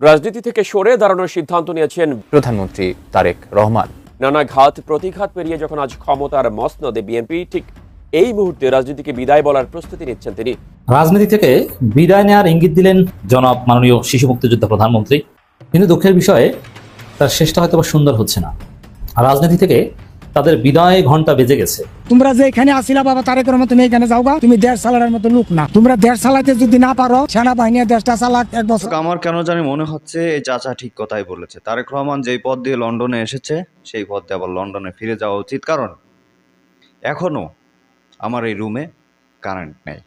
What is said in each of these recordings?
রাজনীতি থেকে সরে দাঁড়ানোর সিদ্ধান্ত নিয়েছেন প্রধানমন্ত্রী তারেক রহমান। নানা ঘাত প্রতিঘাত পেরিয়ে যখন আজ ক্ষমতার মসনদে বিএনপি, ঠিক এই মুহূর্তে রাজনীতিকে বিদায় বলার প্রস্তুতি নিচ্ছেন তিনি। রাজনীতি থেকে বিদায় নেওয়ার ইঙ্গিত দিলেন জনাব মাননীয় শিশু মুক্তিযোদ্ধা প্রধানমন্ত্রী। কিন্তু দুঃখের বিষয়ে তার শেষটা হয়তো সুন্দর হচ্ছে না। রাজনীতি থেকে তাদের বিদায় ঘন্টা বেজে গেছে। তোমরা যে এখানে আসিলা বাবা তারেক রহমান, তুমি এখানে যাওগা, তুমি দেশ চালানোর মতো লোক না। তোমরা দেশ চালাতে যদি না পারো, সেনাবাহিনী দেশটা চালাক 1 বছর। আমার কেন জানি মনে হচ্ছে এই চাচা ঠিক কথাই বলেছে। তারেক রহমান যেই পথ দিয়ে লন্ডনে এসেছে সেই পথ দিয়ে আবার লন্ডনে ফিরে যাওয়া উচিত, কারণ এখনো আমার এই রুমে কারেন্ট নেই।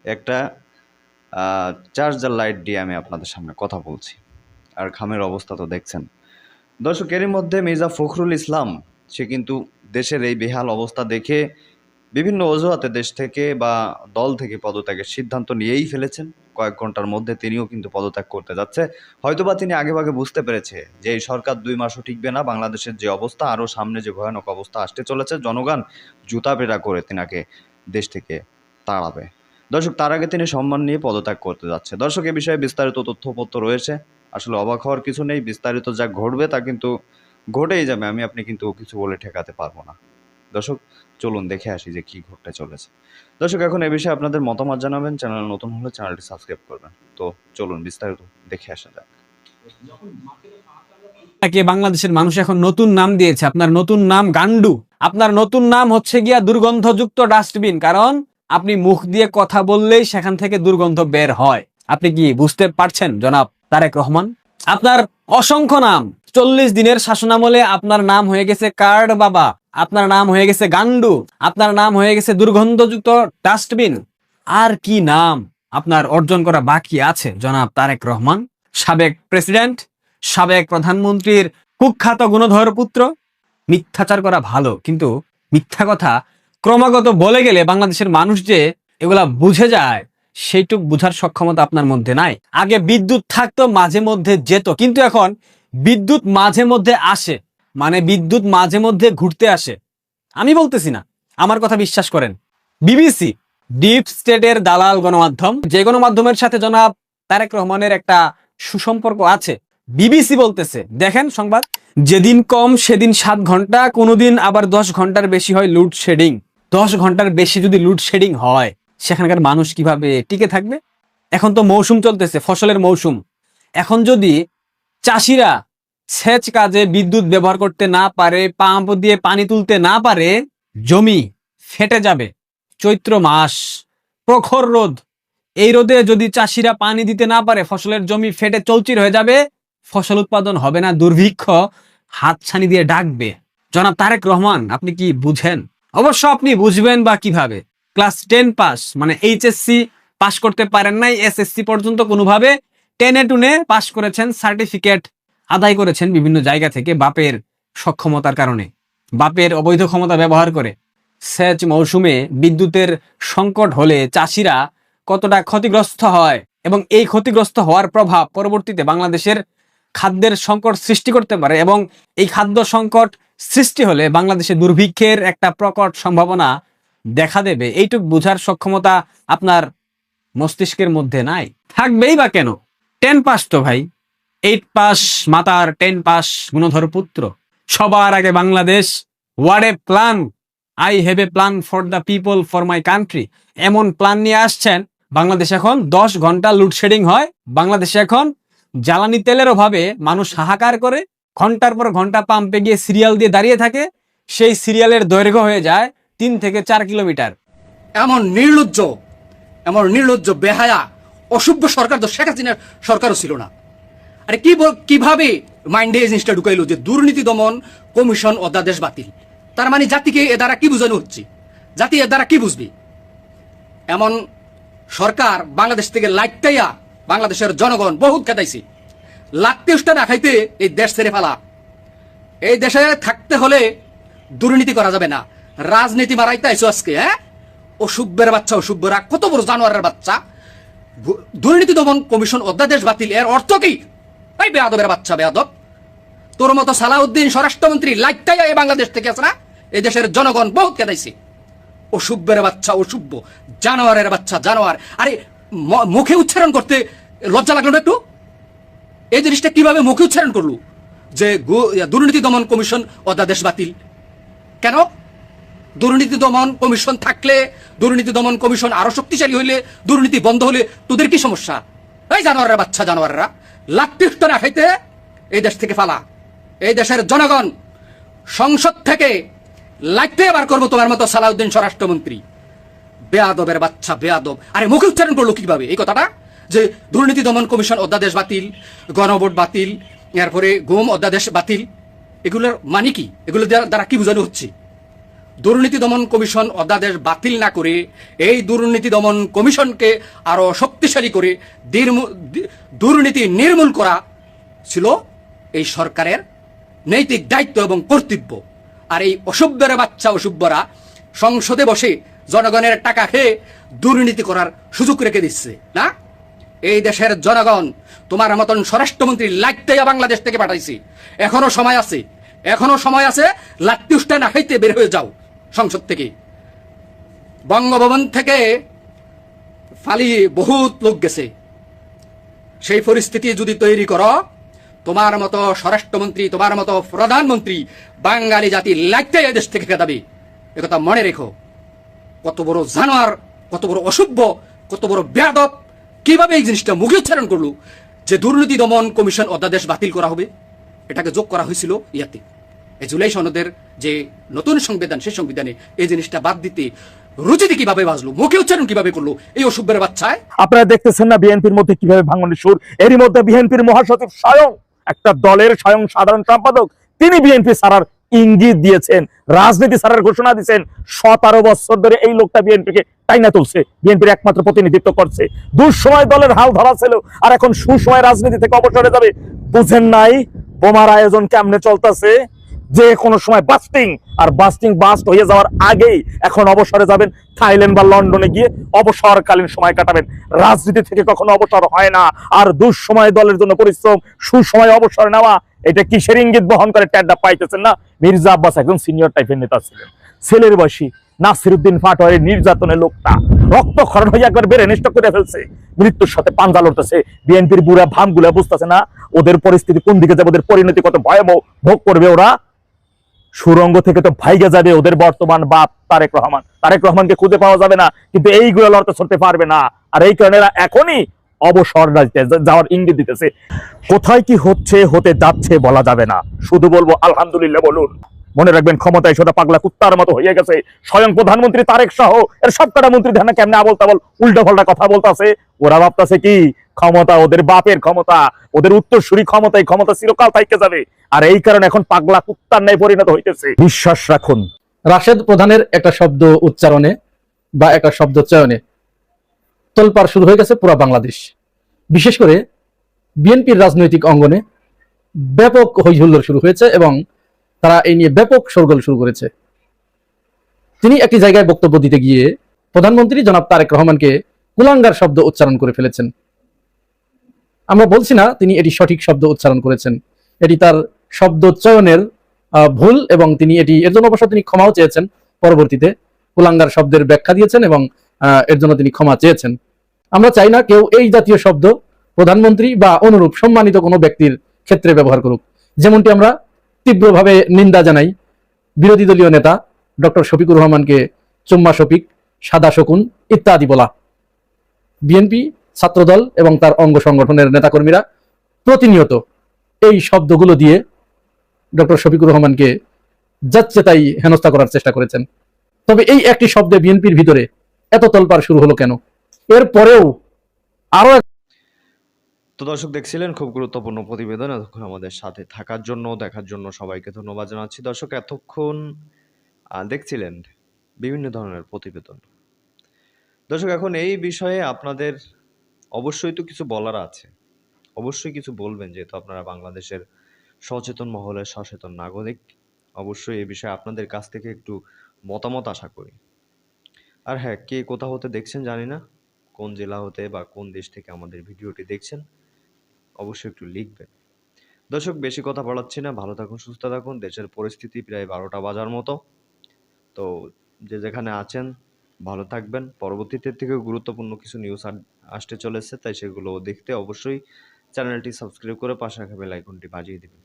একটা চার্জার লাইট দিয়ে আমি আপনাদের সামনে কথা বলছি, আর খামের অবস্থা তো দেখছেন। দর্শক, এরই মধ্যে মির্জা ফখরুল ইসলাম সে কিন্তু দেশের এই বেহাল অবস্থা দেখে বিভিন্ন অজুহাতে দেশ থেকে বা দল থেকে পদত্যাগের সিদ্ধান্ত নিয়েই ফেলেছেন। কয়েক ঘন্টার মধ্যে তিনিও কিন্তু পদত্যাগ করতে যাচ্ছে। হয়তোবা তিনি আগেভাগে বুঝতে পেরেছে যে এই সরকার 2 মাসও টিকবে না, বাংলাদেশের যে অবস্থা, আরও সামনে যে ভয়ানক অবস্থা আসতে চলেছে, জনগণ জুতা পেটা করে তিনাকে দেশ থেকে তাড়াবে। দর্শক, তার আগে তিনি সম্মান নিয়ে পদত্যাগ করতে যাচ্ছে। দর্শক, এ বিষয়ে বিস্তারিত তথ্যপত্র রয়েছে, আসলে অবাক হওয়ার কিছু নেই। বিস্তারিত যা ঘটবে তা কিন্তু ঘটেই যাবে, আপনি কিন্তু কিছু বলে ঠেকাতে পারবো না। দর্শক, চলুন দেখে আসি যে কি ঘটতে চলেছে। দর্শক, এখন এ বিষয়ে আপনাদের মতামত জানাবেন। চ্যানেল নতুন হলে চ্যানেলটি সাবস্ক্রাইব করবেন। তো চলুন বিস্তারিত দেখে আসা যাক। বাংলাদেশের মানুষ এখন নতুন নাম দিয়েছে। আপনার নতুন নাম গান্ডু, আপনার নতুন নাম হচ্ছে গিয়া দুর্গন্ধযুক্ত ডাস্টবিন। কারণ আপনি মুখ দিয়ে কথা বললেই সেখান থেকে দুর্গন্ধ বের হয়। আপনি কি বুঝতে পারছেন জনাব তারেক রহমান? আপনার অসংখ্য নাম, 40 দিনের শাসনামলে আপনার নাম হয়ে গেছে কার্ড বাবা, আপনার নাম হয়ে গেছে গান্ডু, আপনার নাম হয়ে গেছে দুর্গন্ধযুক্ত ডাস্টবিন। আর কি নাম আপনার অর্জন করা বাকি আছে জনাব তারেক রহমান? সাবেক প্রেসিডেন্ট, সাবেক প্রধানমন্ত্রীর কুখ্যাত গুণধর পুত্র। মিথ্যাচার করা ভালো, কিন্তু মিথ্যা কথা ক্রমাগত বলে গেলে বাংলাদেশের মানুষ যে এগুলা বুঝে যায়, সেইটুক বুঝার সক্ষমতা আপনার মধ্যে নাই। আগে বিদ্যুৎ থাকতো, মাঝে মধ্যে যেত, কিন্তু এখন বিদ্যুৎ মাঝে মধ্যে আসে, মানে বিদ্যুৎ মাঝে মধ্যে ঘুরতে আসে। আমি বলতেছি না, আমার কথা বিশ্বাস করেন। বিবিসি, ডিপ স্টেটের দালাল গণমাধ্যম, যে গণমাধ্যমের সাথে জনাব তারেক রহমানের একটা সুসম্পর্ক আছে, বিবিসি বলতেছে, দেখেন সংবাদ, যেদিন কম সেদিন 7 ঘন্টা, কোনোদিন আবার 10 ঘন্টার বেশি হয় লোডশেডিং। 10 ঘন্টার বেশি যদি লোডশেডিং হয়, সেখানকার মানুষ কিভাবে টিকে থাকবে? এখন তো মৌসুম চলতেছে, ফসলের মৌসুম। এখন যদি চাষিরা সেচ কাজে বিদ্যুৎ ব্যবহার করতে না পারে, পাম্প দিয়ে পানি তুলতে না পারে, জমি ফেটে যাবে। চৈত্র মাস, প্রখর রোদ, এই রোদে যদি চাষিরা পানি দিতে না পারে, ফসলের জমি ফেটে চৌচির হয়ে যাবে, ফসল উৎপাদন হবে না, দুর্ভিক্ষ হাতছানি দিয়ে ডাকবে। জনাব তারেক রহমান, আপনি কি বুঝেন? অবশ্য আপনি বুঝবেন বা কিভাবে? ক্লাস 10 পাস, মানে এইচএসসি পাস করতে পারেন নাই, এসএসসি পর্যন্ত কোনোভাবে টেনে টুনে পাস করেছেন, সার্টিফিকেট আদায় করেছেন বিভিন্ন জায়গা থেকে বাপের সক্ষমতার কারণে, বাপের অবৈধ ক্ষমতা ব্যবহার করে। সেচ মৌসুমে বিদ্যুতের সংকট হলে চাষিরা কতটা ক্ষতিগ্রস্ত হয়, এবং এই ক্ষতিগ্রস্ত হওয়ার প্রভাব পরবর্তীতে বাংলাদেশের খাদ্যের সংকট সৃষ্টি করতে পারে, এবং এই খাদ্য সংকট সৃষ্টি হলে বাংলাদেশে দুর্ভিক্ষের একটা প্রকট সম্ভাবনা দেখা দেবে। এইটুক বোঝার সক্ষমতা আপনার মস্তিষ্কের মধ্যে নাই, থাকবেই বা কেন? 10 পাস তো ভাই, 8 পাস মাতার 10 পাস গুণধর পুত্র। সবার আগে Bangladesh, what a plan, I have a plan for the people, for my country. এমন প্ল্যান নিয়ে আসছেন। বাংলাদেশ এখন 10 ঘন্টা লোডশেডিং হয়। বাংলাদেশে এখন জ্বালানি তেলের অভাবে মানুষ হাহাকার করে, ঘন্টার পর ঘন্টা পাম্পে গিয়ে সিরিয়াল দিয়ে দাঁড়িয়ে থাকে। সেই সিরিয়ালের দৈর্ঘ্য হয়ে যায় 3 থেকে 4 কিলোমিটার। এমন নির্লজ্জ বেহায়া অসভ্য সরকার তো শেখ হাসিনার সরকারও ছিল না। আরে কিভাবে মাইন্ডে এই জিনিসটা ঢুকাইলো যে দুর্নীতি দমন কমিশন অধ্যাদেশ বাতিল? তার মানে জাতিকে এ দ্বারা কি বোঝানো হচ্ছে? জাতি এ দ্বারা কি বুঝবে? এমন সরকার বাংলাদেশ থেকে লাইটাইয়া বাংলাদেশের জনগণ বহুত খেদাইছে। লাত্তে উষ্টা না খাইতে এই দেশ ছেড়ে ফেলা। এই দেশে থাকতে হলে দুর্নীতি করা যাবে না, রাজনীতি মারাইতে আইসো আজকে। হ্যাঁ, অসভ্যের বাচ্চা, অসভ্যরা কত বড় জানোয়ারের বাচ্চা। দুর্নীতি দমন কমিশন অধ্যাদেশ বাতিল, এর অর্থ কি? এই বেয়াদবের বাচ্চা, বেয়াদব। তোর মতো সালাউদ্দিন স্বরাষ্ট্রমন্ত্রী লাইটাইয়া এই বাংলাদেশ থেকে আছে না, এই দেশের জনগণ বহুত কেদাইছে। অসভ্যের বাচ্চা, অসভ্য জানোয়ারের বাচ্চা, জানোয়ার। আরে মুখে উচ্চারণ করতে লজ্জা লাগলো না একটু? এই জিনিসটা কিভাবে মুখে উচ্চারণ করলো যে দুর্নীতি দমন কমিশন অধ্যাদেশ বাতিল? কেন? দুর্নীতি দমন কমিশন থাকলে, দুর্নীতি দমন কমিশন আরো শক্তিশালী হইলে, দুর্নীতি বন্ধ হলে তোদের কি সমস্যা? এই জানোয়াররা, বাচ্চা জানোয়াররা, লাত্তিষ্ট না খাইতে এই দেশ থেকে ফালা। এই দেশের জনগণ সংসদ থেকে লাইতে বার করবো তোমার মতো সালাউদ্দিন স্বরাষ্ট্রমন্ত্রী। বেয়াদবের বাচ্চা, বেয়াদব। আরে মুখে উচ্চারণ করলো কিভাবে এই কথাটা যে দুর্নীতি দমন কমিশন অধ্যাদেশ বাতিল, গণভোট বাতিল, এরপরে গুম অধ্যাদেশ বাতিল? এগুলোর মানে কি? এগুলো দ্বারা কি বোঝানো হচ্ছে? দুর্নীতি দমন কমিশন অধ্যাদেশ বাতিল না করে এই দুর্নীতি দমন কমিশনকে আরো শক্তিশালী করে দুর্নীতি নির্মূল করা ছিল এই সরকারের নৈতিক দায়িত্ব এবং কর্তব্য। আর এই অসভ্যের বাচ্চা অসভ্যরা সংসদে বসে জনগণের টাকা খেয়ে দুর্নীতি করার সুযোগ রেখে দিচ্ছে না? এই দেশের জনগণ তোমার মতন স্বরাষ্ট্রমন্ত্রী লাগতে বাংলাদেশ থেকে পাঠাইছে। এখনো সময় আছে, এখনো সময় আছে। লাত্তি উষ্টা না খাইতে বের হয়ে যাও সংসদ থেকে। বঙ্গভবন থেকে ফালিয়ে বহুত লোক গেছে। সেই পরিস্থিতি যদি তৈরি করো, তোমার মতো স্বরাষ্ট্রমন্ত্রী, তোমার মতো প্রধানমন্ত্রী বাঙালি জাতি লাগতে এদেশ থেকে খেদাবে। একথা মনে রেখো। কত বড় জানোয়ার, কত বড় অসভ্য, কত বড় বেয়াদব! কিভাবে এই জিনিসটা মুখে উচ্চারণ করলো যে দুর্নীতি দমন কমিশন অধ্যাদেশ বাতিল করা হবে? এটাকে যোগ করা হয়েছিল ইয়াতে, এই জুলাই সনদের যে নতুন সংবিধান, সেই সংবিধানে এই জিনিসটা বাদ দিতে রুচিতে কিভাবে বাজলো, মুখে উচ্চারণ কিভাবে করলো এই অসভ্যের বাচ্চায়? আপনারা দেখতেছেন না বিএনপির মধ্যে কিভাবে ভাঙনের সুর। এরই মধ্যে বিএনপির মহাসচিব স্বয়ং, একটা দলের স্বয়ং সাধারণ সম্পাদক, তিনি বিএনপি ছাড়ার ইঙ্গিত দিয়েছেন, রাজনীতি ছাড়ার ঘোষণা দিয়েছেন। 17 বছর ধরে এই লোকটা বিএনপিকে টাইনা তুলছে, বিএনপির একমাত্র প্রতিনিধিত্ব করছে। দুঃসময় দলের হাল ধরা ছিল, আর এখন সুসময় রাজনীতি থেকে অবসরে যাবে। বুঝেন নাই বোমার আয়োজন কেমনে চলতেছে? যে কোনো সময় বাস্টিং, আর বাস্টিং বাস্ট হয়ে যাওয়ার আগেই এখন অবসরে যাবেন, থাইল্যান্ড বা লন্ডনে গিয়ে অবসরকালীন সময় কাটাবেন। রাজনীতি থেকে কখনো অবসর হয় না। আর দুঃসময় দলের জন্য পরিশ্রম, সুসময় অবসর নেওয়া, এটা কিসের ইঙ্গিত বহন করে টেরটা পাইতেছেন না? মির্জা আব্বাস একজন সিনিয়র টাইপের নেতা ছিলেন, ছেলের বয়সী নাসিরউদ্দিন পাটোয়ারির নির্যাতনের লোকটা রক্তক্ষরণ হয়ে একবার বেড়ে নিষ্ঠ করে ফেলছে, মৃত্যুর সাথে পাঞ্জা লড়তেছে। বিএনপির বুড়া ভামগুলা বুঝতেছে না ওদের পরিস্থিতি কোন দিকে যাবে, ওদের পরিণতি কত ভয়াবহ ভোগ করবে ওরা। সুরঙ্গ থেকে তো ভাইগে যাবে ওদের বর্তমান বাপ তারেক রহমান। তারেক রহমানকে খুঁজে পাওয়া যাবে না, কিন্তু এইগুলো লড়তে চলতে পারবে না। আর এই কারণে এরা এখনই অবসর যাওয়ার ইঙ্গিত দিতেছে। কোথায় কি হচ্ছে, হতে যাচ্ছে বলা যাবে না, শুধু বলবো আলহামদুলিল্লাহ বলুন। মনে রাখবেন ক্ষমতায় সোজা পাগলা কুত্তার মতো হয়ে গেছে। স্বয়ং প্রধানমন্ত্রী তারেক সহ এর সবকটা মন্ত্রী ধানা কেমনে আবল তাবল উল্টা পাল্টা কথা বলতেছে। ওরা ভাবতেছে কি ক্ষমতা ওদের বাপের ক্ষমতা, ওদের উত্তরসূরি ক্ষমতা, এই ক্ষমতা চিরকাল থাইকে যাবে। আর এই কারণে এখন পাগলা কুত্তার ন্যায় পরিণত হইতেছে। বিশ্বাস রাখুন। রাশেদ প্রধানের একটা শব্দ উচ্চারণে বা একটা শব্দ চয়নে তোলপাড় শুরু হয়ে গেছে পুরো বাংলাদেশ। বিশেষ করে বিএনপির রাজনৈতিক অঙ্গনে ব্যাপক হইহুল্লোড় শুরু হয়েছে এবং তারা এই নিয়ে ব্যাপক শোরগোল শুরু করেছে। তিনি একটি জায়গায় বক্তব্য দিতে গিয়ে প্রধানমন্ত্রী জনাব তারেক রহমানকে কুলাঙ্গার শব্দ উচ্চারণ করে ফেলেছেন। আমরা বলছি না তিনি এটি সঠিক শব্দ উচ্চারণ করেছেন, এটি তার শব্দ চয়নের ভুল এবং তিনি এর জন্য অবশ্য তিনি ক্ষমাও চেয়েছেন। পরবর্তীতে কুলাঙ্গার শব্দের ব্যাখ্যা দিয়েছেন এবং এর জন্য তিনি ক্ষমা চেয়েছেন। আমরা চাই না কেউ এই জাতীয় শব্দ প্রধানমন্ত্রী বা অনুরূপ সম্মানিত কোনো ব্যক্তির ক্ষেত্রে ব্যবহার করুক। যেমনটি আমরা তীব্রভাবে নিন্দা জানাই বিরোধী দলীয় নেতা ডক্টর শফিকুর রহমানকে চুম্মা শফিক, সাদা শকুন ইত্যাদি বলা। বিএনপি ছাত্রদল এবং তার অঙ্গ সংগঠনের নেতাকর্মীরা প্রতিনিয়ত এই শব্দগুলো দিয়ে ডক্টর শফিকুর রহমানকে যাচ্ছে তাই হেনস্থা করার চেষ্টা করেছেন। তবে এই একটি শব্দে বিএনপির ভিতরে এত তোলপাড় শুরু হলো কেন? এর পরেও আরো তো দর্শক দেখছিলেন খুব গুরুত্বপূর্ণ প্রতিবেদন। এতক্ষণ আমাদের সাথে থাকার জন্য, দেখার জন্য সবাইকে ধন্যবাদ জানাচ্ছি। দর্শক এতক্ষণ দেখছিলেন বিভিন্ন ধরনের প্রতিবেদন। দর্শক এখন এই বিষয়ে আপনাদের অবশ্যই তো কিছু বলার আছে, অবশ্যই কিছু বলবেন, যেহেতু আপনারা বাংলাদেশের সচেতন মহলের সচেতন নাগরিক। অবশ্যই এই বিষয়ে আপনাদের কাছ থেকে একটু মতামত আশা করি। আর হ্যাঁ, কে কোথা হতে দেখছেন জানি না, কোন জেলা হতে বা কোন দেশ থেকে আমাদের ভিডিওটি দেখছেন অবশ্যই একটু লিখবেন। দর্শক বেশি কথা বাড়াচ্ছি না, ভালো থাকুন, সুস্থ থাকুন। দেশের পরিস্থিতি প্রায় 12টা বাজার মতো। তো যে যেখানে আছেন ভালো থাকবেন। পরবর্তীতে থেকে গুরুত্বপূর্ণ কিছু নিউজ আসতে চলেছে, তাই সেগুলো দেখতে অবশ্যই চ্যানেলটি সাবস্ক্রাইব করে পাশে রাখা বেল আইকনটি বাজিয়ে দিবেন।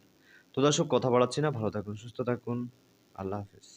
তো দর্শক কথা বাড়াচ্ছি না, ভালো থাকুন, সুস্থ থাকুন, আল্লাহ হাফেজ।